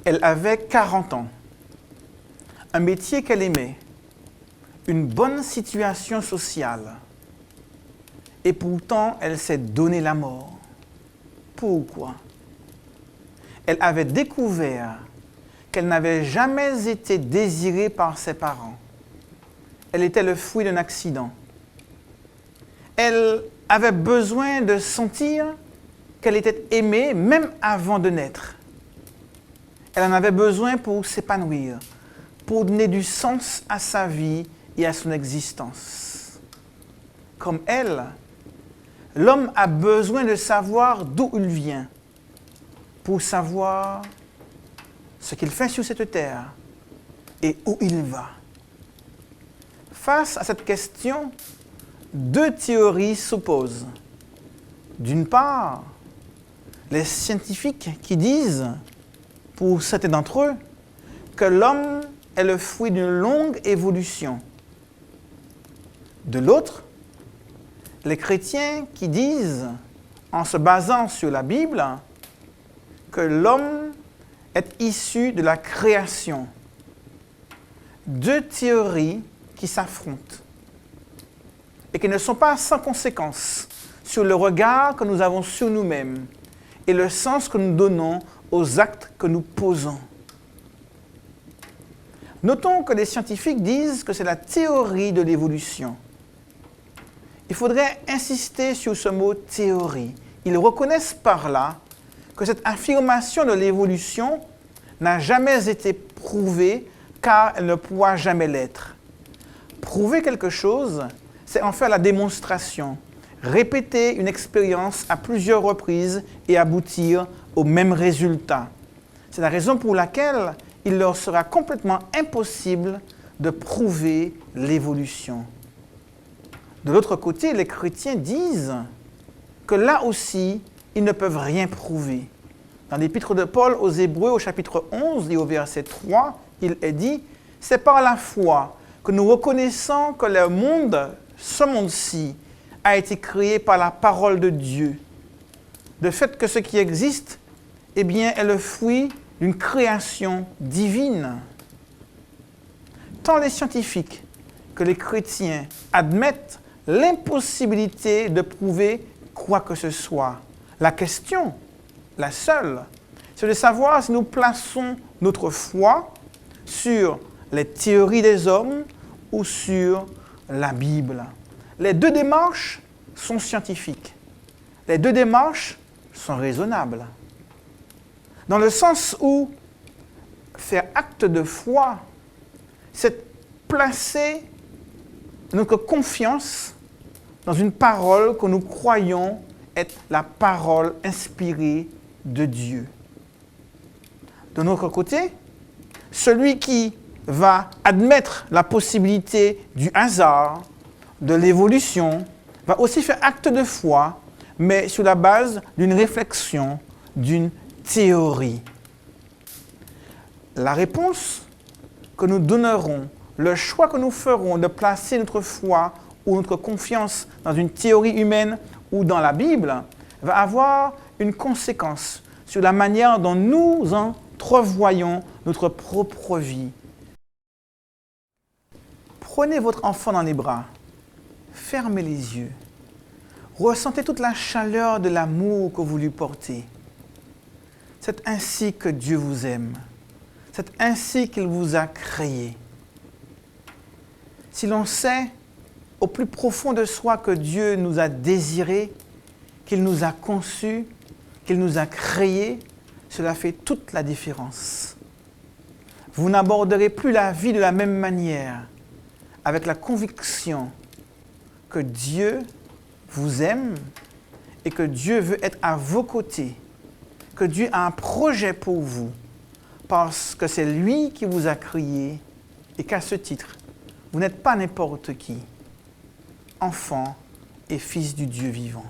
Elle avait 40 ans, un métier qu'elle aimait, une bonne situation sociale. Et pourtant, elle s'est donné la mort. Pourquoi? Elle avait découvert qu'elle n'avait jamais été désirée par ses parents. Elle était le fruit d'un accident. Elle avait besoin de sentir qu'elle était aimée même avant de naître. Elle en avait besoin pour s'épanouir, pour donner du sens à sa vie et à son existence. Comme elle, l'homme a besoin de savoir d'où il vient, pour savoir ce qu'il fait sur cette terre et où il va. Face à cette question, deux théories s'opposent. D'une part, les scientifiques qui disent, pour certains d'entre eux, que l'homme est le fruit d'une longue évolution. De l'autre, les chrétiens qui disent, en se basant sur la Bible, que l'homme est issu de la création. Deux théories qui s'affrontent et qui ne sont pas sans conséquence sur le regard que nous avons sur nous-mêmes et le sens que nous donnons aux actes que nous posons. Notons que les scientifiques disent que c'est la théorie de l'évolution. Il faudrait insister sur ce mot « théorie ». Ils reconnaissent par là que cette affirmation de l'évolution n'a jamais été prouvée car elle ne pourra jamais l'être. Prouver quelque chose, c'est en faire la démonstration, répéter une expérience à plusieurs reprises et aboutir au même résultat. C'est la raison pour laquelle il leur sera complètement impossible de prouver l'évolution. De l'autre côté, les chrétiens disent que là aussi, ils ne peuvent rien prouver. Dans l'épître de Paul aux Hébreux, au chapitre 11 et au verset 3, il est dit « C'est par la foi que nous reconnaissons que le monde, ce monde-ci, a été créé par la parole de Dieu. De fait que ce qui existe, eh bien, est le fruit d'une création divine. » Tant les scientifiques que les chrétiens admettent l'impossibilité de prouver quoi que ce soit. La question, la seule, c'est de savoir si nous plaçons notre foi sur les théories des hommes ou sur la Bible. Les deux démarches sont scientifiques. Les deux démarches sont raisonnables. Dans le sens où faire acte de foi, c'est placer notre confiance dans une parole que nous croyons être la parole inspirée de Dieu. De notre côté, celui qui va admettre la possibilité du hasard, de l'évolution, va aussi faire acte de foi, mais sur la base d'une réflexion, d'une théorie. La réponse que nous donnerons, le choix que nous ferons de placer notre foi ou notre confiance dans une théorie humaine ou dans la Bible va avoir une conséquence sur la manière dont nous entrevoyons notre propre vie. Prenez votre enfant dans les bras, fermez les yeux, ressentez toute la chaleur de l'amour que vous lui portez. C'est ainsi que Dieu vous aime, c'est ainsi qu'il vous a créé. Si l'on sait au plus profond de soi que Dieu nous a désirés, qu'il nous a conçus, qu'il nous a créés, cela fait toute la différence. Vous n'aborderez plus la vie de la même manière, avec la conviction que Dieu vous aime et que Dieu veut être à vos côtés, que Dieu a un projet pour vous, parce que c'est lui qui vous a créé et qu'à ce titre, vous n'êtes pas n'importe qui, enfant et fils du Dieu vivant.